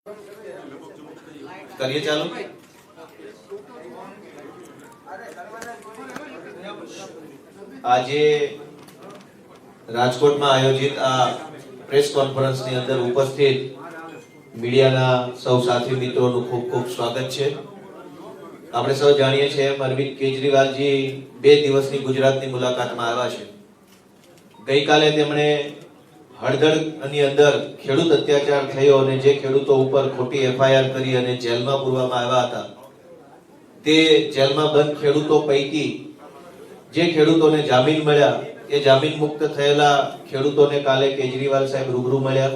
करिए चालू। આજે રાજકોટમાં આયોજિત આ પ્રેસ કોન્ફરન્સની અંદર ઉપસ્થિત મીડિયાના સૌ સાથી મિત્રોનું ખૂબ ખૂબ સ્વાગત છે। આપણે સૌ જાણીએ છીએ અરવિંદ કેજરીવાલજી 2 દિવસની ગુજરાતની મુલાકાતમાં આવ્યા છે। ગઈકાલે તેમણે હળદળની અંદર ખેડૂત અત્યાચાર થયો અને જે ખેડૂતો ઉપર ખોટી એફઆઈઆર કરી અને જેલમાં પૂરવામાં આવ્યા હતા તે જેલમાં બંધ ખેડૂતો પૈકી જે ખેડૂતોને જામીન મળ્યા એ જામીન મુક્ત થયેલા ખેડૂતોને કાલે કેજરીવાલ સાહેબ રૂબરૂ મળ્યા,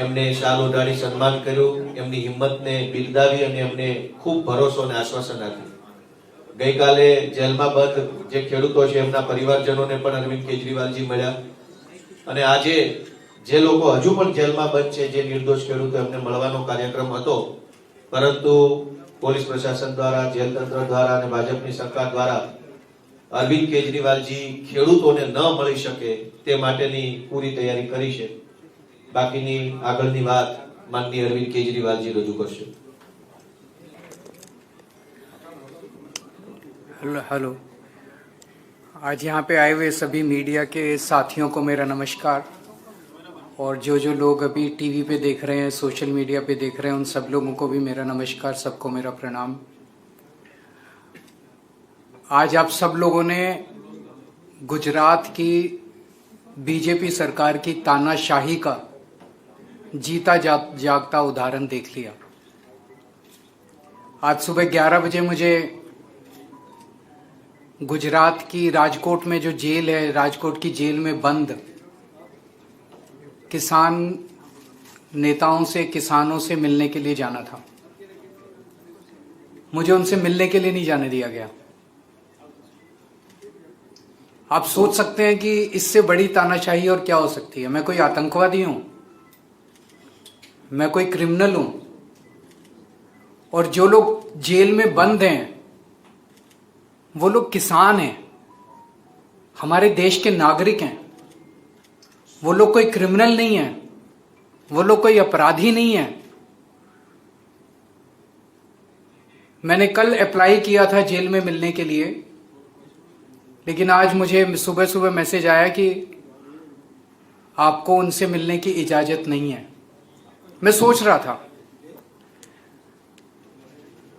એમને શાલ ઓઢાડી સન્માન કર્યું, એમની હિંમતને બિરદાવી અને એમને ખૂબ ભરોસો અને આશ્વાસન આપ્યું। ગઈકાલે જેલમાં બંધ જે ખેડૂતો છે એમના પરિવારજનોને પણ અરવિંદ કેજરીવાલજી મળ્યા અને આજે જે લોકો હજુ પણ જેલમાં બંધ છે જે નિર્દોષ ખેડૂતો એમને મળવાનો કાર્યક્રમ હતો, પરંતુ પોલીસ પ્રશાસન દ્વારા, જેલ તંત્ર દ્વારા અને ભાજપની સરકાર દ્વારા અરવિંદ કેજરીવાલજી ખેડૂતોને ન મળી શકે તે માટેની પૂરી તૈયારી કરી છે। બાકીની આગળની વાત માનનીય અરવિંદ કેજરીવાલજી રજૂ કરશે। हेलो, आज यहाँ पे आए हुए सभी मीडिया के साथियों को मेरा नमस्कार, और जो लोग अभी टीवी पे देख रहे हैं, सोशल मीडिया पे देख रहे हैं, उन सब लोगों को भी मेरा नमस्कार, सबको मेरा प्रणाम। आज आप सब लोगों ने गुजरात की बीजेपी सरकार की तानाशाही का जीता जागता उदाहरण देख लिया। आज सुबह 11 बजे मुझे गुजरात की राजकोट में जो जेल है, राजकोट की जेल में बंद किसान नेताओं से, किसानों से मिलने के लिए जाना था। मुझे उनसे मिलने के लिए नहीं जाने दिया गया। आप सोच सकते हैं कि इससे बड़ी तानाशाही और क्या हो सकती है। मैं कोई आतंकवादी हूं? मैं कोई क्रिमिनल हूं? और जो लोग जेल में बंद हैं वो लोग किसान हैं, हमारे देश के नागरिक हैं। वो लोग कोई क्रिमिनल नहीं है, वो लोग कोई अपराधी नहीं है। मैंने कल अप्लाई किया था जेल में मिलने के लिए, लेकिन आज मुझे सुबह सुबह मैसेज आया कि आपको उनसे मिलने की इजाजत नहीं है। मैं सोच रहा था,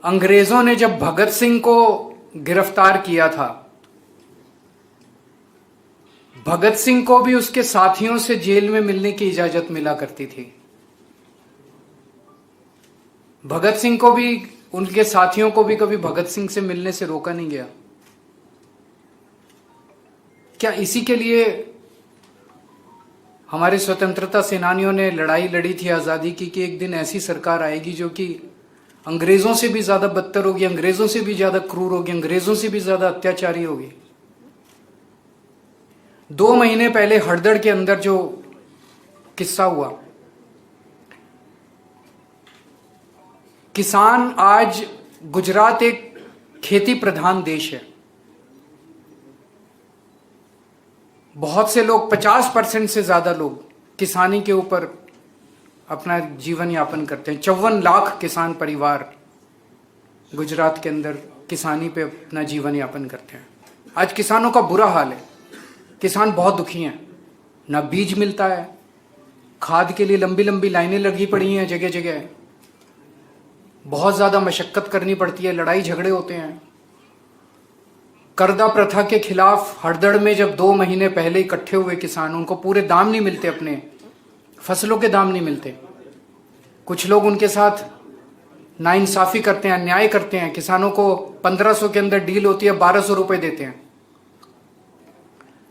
अंग्रेजों ने जब भगत सिंह को गिरफ्तार किया था, भगत सिंह को भी उसके साथियों से जेल में मिलने की इजाजत मिला करती थी। भगत सिंह को भी, उनके साथियों को भी कभी भगत सिंह से मिलने से रोका नहीं गया। क्या इसी के लिए हमारे स्वतंत्रता सेनानियों ने लड़ाई लड़ी थी आजादी की कि एक दिन ऐसी सरकार आएगी जो कि अंग्रेजों से भी ज्यादा बदतर होगी, अंग्रेजों से भी ज्यादा क्रूर होगी, अंग्रेजों से भी ज्यादा अत्याचारी होगी। 2 महीने पहले हड़दड़ के अंदर जो किस्सा हुआ, किसान, आज गुजरात एक खेती प्रधान देश है। बहुत से लोग, 50% से ज्यादा लोग किसानी के ऊपर अपना जीवन यापन करते हैं। 54 लाख किसान परिवार गुजरात के अंदर किसानी पे अपना जीवन यापन करते हैं। आज किसानों का बुरा हाल है, किसान बहुत दुखी हैं। ना बीज मिलता है, खाद के लिए लंबी लंबी लाइनें लगी पड़ी हैं जगह जगह, बहुत ज्यादा मशक्कत करनी पड़ती है, लड़ाई झगड़े होते हैं। कर्जा प्रथा के खिलाफ हड़दड़ में जब 2 महीने पहले इकट्ठे हुए किसान, उनको पूरे दाम नहीं मिलते, अपने फसलों के दाम नहीं मिलते। कुछ लोग उनके साथ नाइंसाफी करते हैं, अन्याय करते हैं। किसानों को 1500 के अंदर डील होती है, 1200 रुपए देते हैं।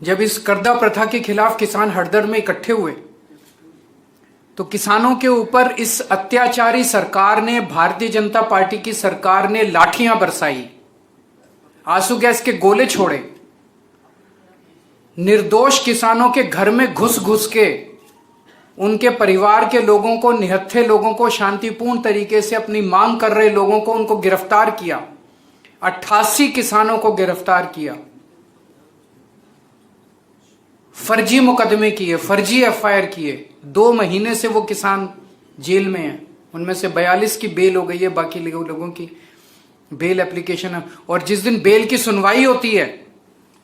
जब इस कर्जा प्रथा के खिलाफ किसान हड़दड़ में इकट्ठे हुए तो किसानों के ऊपर इस अत्याचारी सरकार ने, भारतीय जनता पार्टी की सरकार ने लाठियां बरसाई, आंसू गैस के गोले छोड़े, निर्दोष किसानों के घर में घुस घुस के उनके परिवार के लोगों को, निहत्थे लोगों को, शांतिपूर्ण तरीके से अपनी मांग कर रहे लोगों को उनको गिरफ्तार किया। 88 किसानों को गिरफ्तार किया, फर्जी मुकदमे किए, फर्जी एफआईआर किए। 2 महीने से वो किसान जेल में हैं। उनमें से 42 की बेल हो गई है, बाकी लोगों की बेल एप्लीकेशन है। और जिस दिन बेल की सुनवाई होती है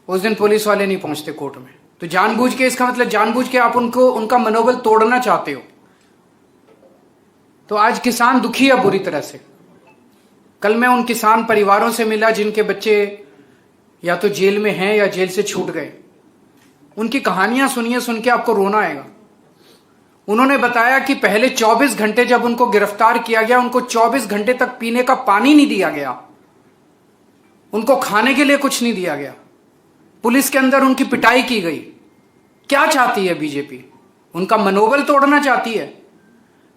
उस दिन पुलिस वाले नहीं पहुंचते कोर्ट में। तो जानबूझ के, इसका मतलब जानबूझ के आप उनका मनोबल तोड़ना चाहते हो। तो आज किसान दुखी है बुरी तरह से। कल मैं उन किसान परिवारों से मिला जिनके बच्चे या तो जेल में हैं या जेल से छूट गए। उनकी कहानियां सुनिए, सुन के आपको रोना आएगा। उन्होंने बताया कि पहले 24 घंटे जब उनको गिरफ्तार किया गया, उनको 24 घंटे तक पीने का पानी नहीं दिया गया, उनको खाने के लिए कुछ नहीं दिया गया, पुलिस के अंदर उनकी पिटाई की गई। क्या चाहती है बीजेपी? उनका मनोबल तोड़ना चाहती है।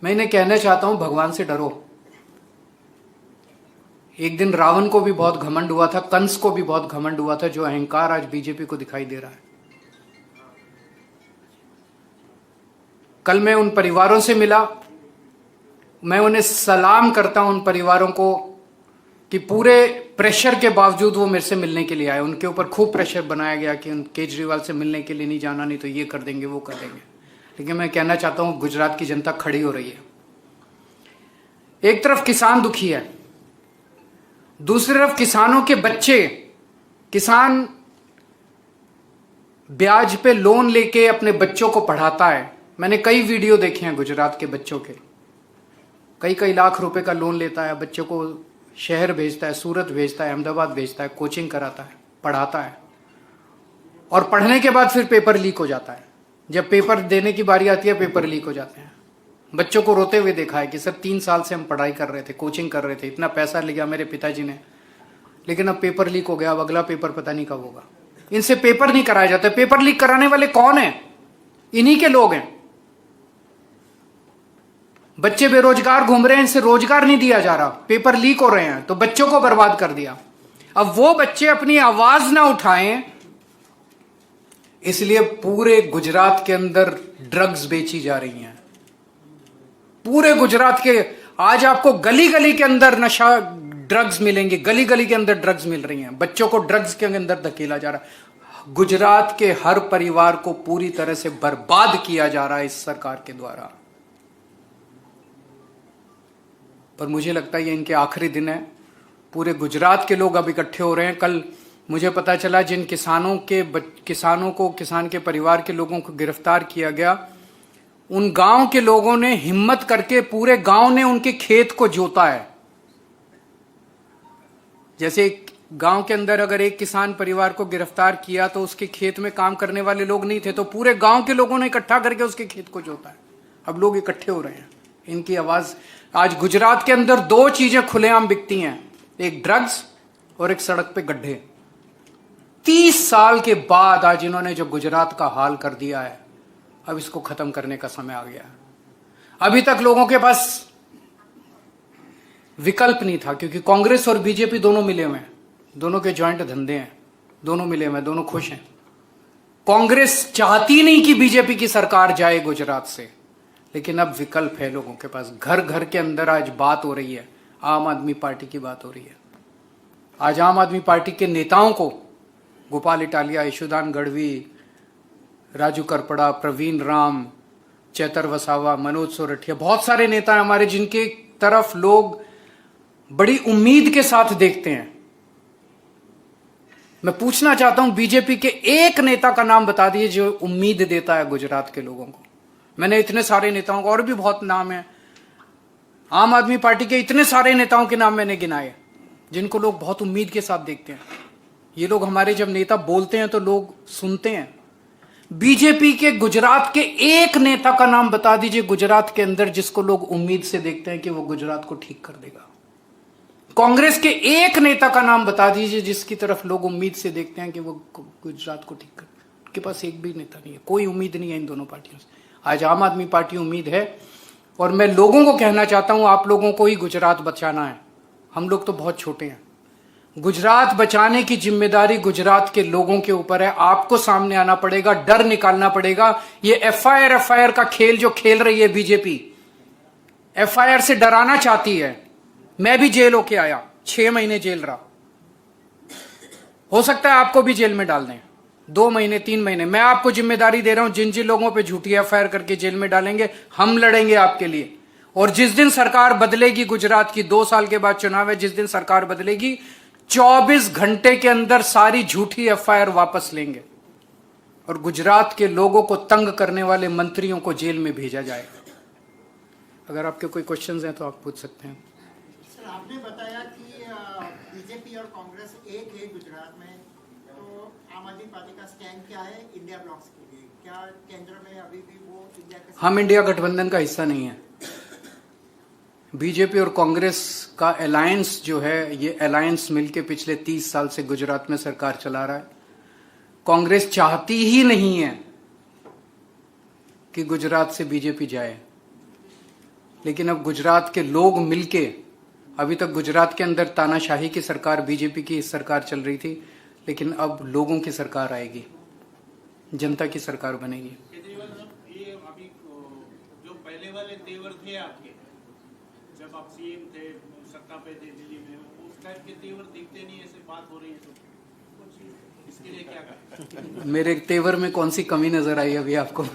मैं इन्हें कहना चाहता हूं, भगवान से डरो। एक दिन रावण को भी बहुत घमंड हुआ था, कंस को भी बहुत घमंड हुआ था, जो अहंकार आज बीजेपी को दिखाई दे रहा है। कल मैं उन परिवारों से मिला, मैं उन्हें सलाम करता हूं, उन परिवारों को, कि पूरे प्रेशर के बावजूद वो मेरे से मिलने के लिए आए। उनके ऊपर खूब प्रेशर बनाया गया कि उन केजरीवाल से मिलने के लिए नहीं जाना, नहीं तो ये कर देंगे वो कर देंगे। लेकिन मैं कहना चाहता हूं, गुजरात की जनता खड़ी हो रही है। एक तरफ किसान दुखी है, दूसरी तरफ किसानों के बच्चे, किसान ब्याज पे लोन लेके अपने बच्चों को पढ़ाता है। मैंने कई वीडियो देखे हैं गुजरात के बच्चों के, कई कई लाख रुपए का लोन लेता है, बच्चों को शहर भेजता है, सूरत भेजता है, अहमदाबाद भेजता है, कोचिंग कराता है, पढ़ाता है, और पढ़ने के बाद फिर पेपर लीक हो जाता है। जब पेपर देने की बारी आती है, पेपर लीक हो जाते हैं। बच्चों को रोते हुए देखा है कि सर 3 साल से हम पढ़ाई कर रहे थे, कोचिंग कर रहे थे, इतना पैसा लिया मेरे पिताजी ने, लेकिन अब पेपर लीक हो गया, अब अगला पेपर पता नहीं कब होगा। इनसे पेपर नहीं कराया जाता। पेपर लीक कराने वाले कौन है? इन्हीं के लोग हैं। बच्चे बेरोजगार घूम रहे हैं, इनसे रोजगार नहीं दिया जा रहा, पेपर लीक हो रहे हैं, तो बच्चों को बर्बाद कर दिया। अब वो बच्चे अपनी आवाज ना उठाएं, इसलिए पूरे गुजरात के अंदर ड्रग्स बेची जा रही हैं। पूरे गुजरात के आज आपको गली गली के अंदर नशा ड्रग्स मिलेंगे, गली गली के अंदर ड्रग्स मिल रही हैं। बच्चों को ड्रग्स के अंदर धकेला जा रहा है। गुजरात के हर परिवार को पूरी तरह से बर्बाद किया जा रहा है इस सरकार के द्वारा। पर मुझे लगता है ये इनके आखिरी दिन है। पूरे गुजरात के लोग अब इकट्ठे हो रहे हैं। कल मुझे पता चला जिन किसानों को, किसान के परिवार के लोगों को गिरफ्तार किया गया, उन गांव के लोगों ने हिम्मत करके, पूरे गांव ने उनके खेत को जोता है। जैसे गांव के अंदर अगर एक किसान परिवार को गिरफ्तार किया तो उसके खेत में काम करने वाले लोग नहीं थे, तो पूरे गांव के लोगों ने इकट्ठा करके उसके खेत को जोता है। अब लोग इकट्ठे हो रहे हैं, इनकी आवाज। आज गुजरात के अंदर 2 चीजें खुलेआम बिकती हैं, एक ड्रग्स और एक सड़क पे गड्ढे। 30 साल के बाद आज इन्होंने जो गुजरात का हाल कर दिया है, अब इसको खत्म करने का समय आ गया है। अभी तक लोगों के पास विकल्प नहीं था, क्योंकि कांग्रेस और बीजेपी दोनों मिले हुए हैं, दोनों के जॉइंट धंधे हैं, दोनों मिले हुए हैं, दोनों खुश हैं। कांग्रेस चाहती नहीं कि बीजेपी की सरकार जाए गुजरात से, लेकिन अब विकल्प है लोगों के पास। घर घर के अंदर आज बात हो रही है, आम आदमी पार्टी की बात हो रही है। आज आम आदमी पार्टी के नेताओं को, गोपाल इटालिया, यशोदान गढ़वी, राजू करपड़ा, प्रवीण राम, चैतर वसावा, मनोज सोरठिया, बहुत सारे नेता हैं हमारे जिनके तरफ लोग बड़ी उम्मीद के साथ देखते हैं। मैं पूछना चाहता हूं, बीजेपी के एक नेता का नाम बता दीजिए जो उम्मीद देता है गुजरात के लोगों को। मैंने इतने सारे नेताओं को, और भी बहुत नाम है, आम आदमी पार्टी के इतने सारे नेताओं के नाम मैंने गिनाए जिनको लोग बहुत उम्मीद के साथ देखते हैं। ये लोग हमारे जब नेता बोलते हैं तो लोग सुनते हैं। बीजेपी के गुजरात के एक नेता का नाम बता दीजिए गुजरात के अंदर जिसको लोग उम्मीद से देखते हैं कि वो गुजरात को ठीक कर देगा। कांग्रेस के एक नेता का नाम बता दीजिए जिसकी तरफ लोग उम्मीद से देखते हैं कि वो गुजरात को ठीक कर। उनके पास एक भी नेता नहीं है, कोई उम्मीद नहीं है इन दोनों पार्टियों से। आज आम आदमी पार्टी उम्मीद है, और मैं लोगों को कहना चाहता हूं, आप लोगों को ही गुजरात बचाना है। हम लोग तो बहुत छोटे हैं। गुजरात बचाने की जिम्मेदारी गुजरात के लोगों के ऊपर है। आपको सामने आना पड़ेगा, डर निकालना पड़ेगा। ये एफआईआर का खेल जो खेल रही है बीजेपी, एफआईआर से डराना चाहती है। मैं भी जेल होके आया, 6 महीने जेल रहा। हो सकता है आपको भी जेल में डाल दें, 2 महीने 3 महीने। मैं आपको जिम्मेदारी दे रहा हूं, जिन जिन लोगों पे झूठी एफआईआर करके जेल में डालेंगे, हम लड़ेंगे आपके लिए। और जिस दिन सरकार बदलेगी, गुजरात की 2 साल के बाद चुनाव है, जिस दिन सरकार बदलेगी 24 घंटे के अंदर सारी झूठी एफआईआर वापस लेंगे और गुजरात के लोगों को तंग करने वाले मंत्रियों को जेल में भेजा जाएगा। अगर आपके कोई क्वेश्चंस हैं तो आप पूछ सकते हैं। सर, आपने बताया कि बीजेपी और कांग्रेस एक है गुजरात में, तो आम आदमी पार्टी का स्टैंड क्या है इंडिया ब्लॉक्स के लिए? क्या केंद्र में अभी भी वो इंडिया के हम इंडिया गठबंधन का हिस्सा नहीं है। बीजेपी और कांग्रेस का अलायंस जो है, ये अलायंस मिलके पिछले 30 साल से गुजरात में सरकार चला रहा है। कांग्रेस चाहती ही नहीं है कि गुजरात से बीजेपी जाए, लेकिन अब गुजरात के लोग मिलके, अभी तक गुजरात के अंदर तानाशाही की सरकार, बीजेपी की सरकार चल रही थी, लेकिन अब लोगों की सरकार आएगी, जनता की सरकार बनेगी। केजरीवाल साहब, ये अभी जो पहले वाले तेवर थे आपके, जब आप सीएम थे, सत्ता पे थे दिल्ली में, उस टाइप के तेवर दिखते नहीं, ऐसे बात हो रही है, तो इसके लिए क्या करें? मेरे तेवर में कौन सी कमी नजर आई अभी आपको? आप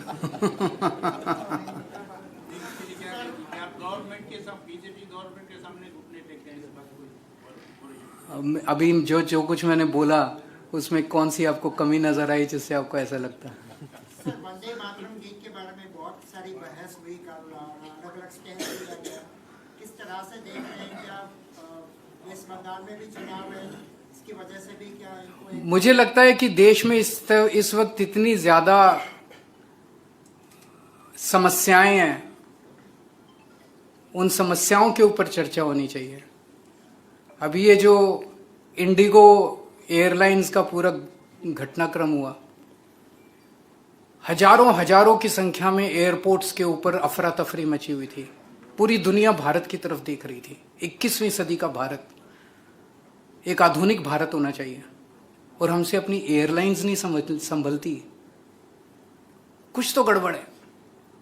गवर्नमेंट के साथ, बीजेपी गवर्नमेंट के सामने घुटने टेकते हैं, इस बात को अभी जो कुछ मैंने बोला उसमें कौन सी आपको कमी नजर आई जिससे आपको ऐसा लगता है? सर, वंदे मातरम गीत के बारे में बहुत सारी बहस हुई, कल अलग अलग स्टैंड लिया गया। किस तरह से देख रहे हैं? क्या वेस्ट बंगाल में भी चुनाव है, इसकी वजह से भी क्या इनको मुझे लगता है कि देश में इस वक्त इतनी ज्यादा समस्याएं हैं, उन समस्याओं के ऊपर चर्चा होनी चाहिए। अभी ये जो इंडिगो एयरलाइंस का पूरा घटनाक्रम हुआ, हजारों की संख्या में एयरपोर्ट्स के ऊपर अफरा तफरी मची हुई थी। पूरी दुनिया भारत की तरफ देख रही थी। 21वीं सदी का भारत, एक आधुनिक भारत होना चाहिए, और हमसे अपनी एयरलाइंस नहीं संभलती। कुछ तो गड़बड़ है।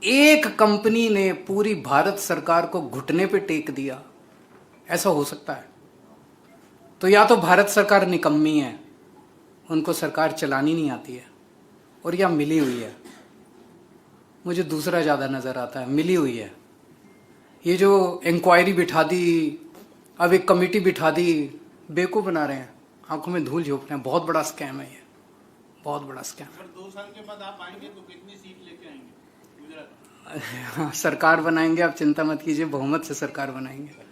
एक कंपनी ने पूरी भारत सरकार को घुटने पे टेक दिया, ऐसा हो सकता है? तो या तो भारत सरकार निकम्मी है, उनको सरकार चलानी नहीं आती है, और या मिली हुई है। मुझे दूसरा ज्यादा नजर आता है, मिली हुई है। ये जो इंक्वायरी बिठा दी, अब एक कमेटी बिठा दी, बेवकूफ बना रहे हैं, आंखों में धूल झोंक रहे हैं। बहुत बड़ा स्कैम है ये, बहुत बड़ा स्कैम। अगर 2 साल के बाद आप आएंगे तो कितनी सीट लेके आएंगे गुजरात? सरकार बनाएंगे, आप चिंता मत कीजिए, बहुमत से सरकार बनाएंगे।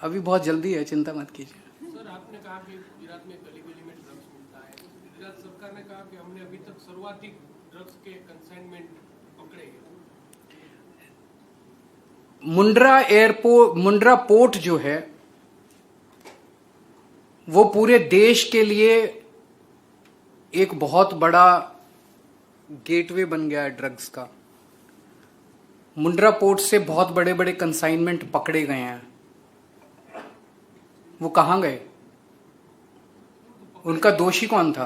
अभी बहुत जल्दी है, चिंता मत कीजिए। सर, आपने कहा कि गुजरात में गली गली में ड्रग्स मिलता है। गुजरात सरकार ने कहा कि हमने अभी तक सर्वाधिक ड्रग्स के कंसाइनमेंट पकड़े हैं। मुंड्रा पोर्ट जो है वो पूरे देश के लिए एक बहुत बड़ा गेटवे बन गया है ड्रग्स का। मुंड्रा पोर्ट से बहुत बड़े बड़े कंसाइनमेंट पकड़े गए हैं। वो कहां गए? उनका दोषी कौन था?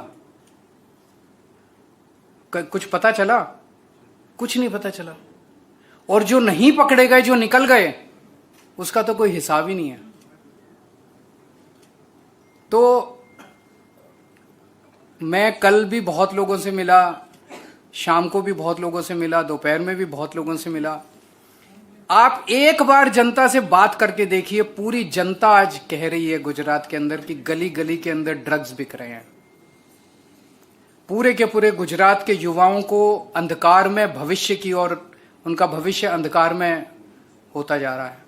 कुछ पता चला? कुछ नहीं पता चला। और जो नहीं पकड़े गए, जो निकल गए, उसका तो कोई हिसाब ही नहीं है। तो मैं कल भी बहुत लोगों से मिला, शाम को भी बहुत लोगों से मिला, दोपहर में भी बहुत लोगों से मिला। आप एक बार जनता से बात करके देखिए, पूरी जनता आज कह रही है गुजरात के अंदर कि गली गली के अंदर ड्रग्स बिक रहे हैं। पूरे के पूरे गुजरात के युवाओं को अंधकार में भविष्य की ओर, उनका भविष्य अंधकार में होता जा रहा है।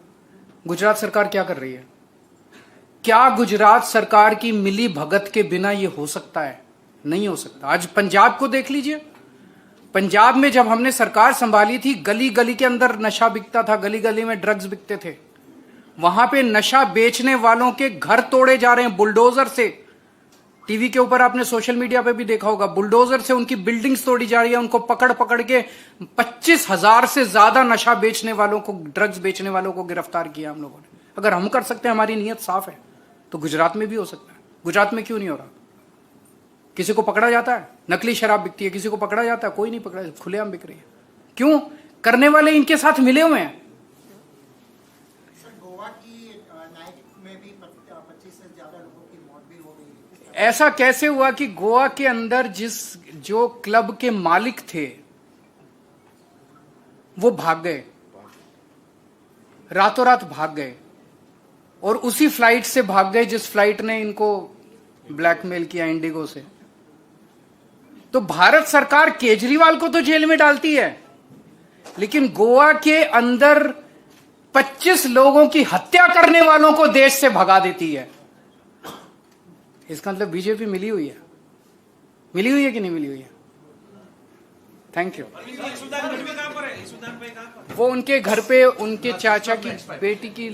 गुजरात सरकार क्या कर रही है? क्या गुजरात सरकार की मिली भगत के बिना ये हो सकता है? नहीं हो सकता। आज पंजाब को देख लीजिए। पंजाब में जब हमने सरकार संभाली थी, गली गली के अंदर नशा बिकता था, गली गली में ड्रग्स बिकते थे। वहां पे नशा बेचने वालों के घर तोड़े जा रहे हैं बुलडोजर से। टीवी के ऊपर आपने, सोशल मीडिया पे भी देखा होगा, बुलडोजर से उनकी बिल्डिंग्स तोड़ी जा रही है। उनको पकड़ पकड़ के 25,000 से ज्यादा नशा बेचने वालों को, ड्रग्स बेचने वालों को गिरफ्तार किया हम लोगों ने। अगर हम कर सकते हैं, हमारी नीयत साफ है, तो गुजरात में भी हो सकता है। गुजरात में क्यों नहीं हो रहा? किसी को पकड़ा जाता है? नकली शराब बिकती है, किसी को पकड़ा जाता है? कोई नहीं पकड़ा, खुलेआम बिक रही है। क्यों? करने वाले इनके साथ मिले हुए हैं। सर, गोवा की नाइट में भी 25 से ज्यादा लोगों की मौत भी हो गई। ऐसा कैसे हुआ कि गोवा के अंदर जो क्लब के मालिक थे वो भाग गए? रातों रात भाग गए और उसी फ्लाइट से भाग गए जिस फ्लाइट ने इनको ब्लैकमेल किया, इंडिगो से। तो भारत सरकार केजरीवाल को तो जेल में डालती है, लेकिन गोवा के अंदर 25 लोगों की हत्या करने वालों को देश से भगा देती है। इसका मतलब बीजेपी मिली हुई है कि नहीं मिली हुई है? Thank you. वो उनके घर पे उनके चाचा की बेटी की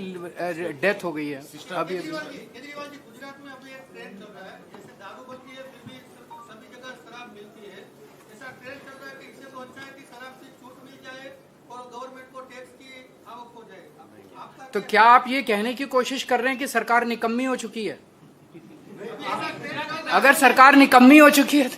डेथ हो गई है अभी। केजरीवाल जी, गुजरात में अभी एक ट्रेंड चल रहा है, जैसे दारू बनती है फिर भी सभी जगह शराब मिलती है, ऐसा ट्रेंड चल रहा है कि इससे तो अच्छा है कि शराब से छूट मिल जाए और गवर्नमेंट को टैक्स की आवक हो जाए। आपका तो क्या आप ये कहने की कोशिश कर रहे हैं कि सरकार निकम्मी हो चुकी है? अगर सरकार निकम्मी हो चुकी है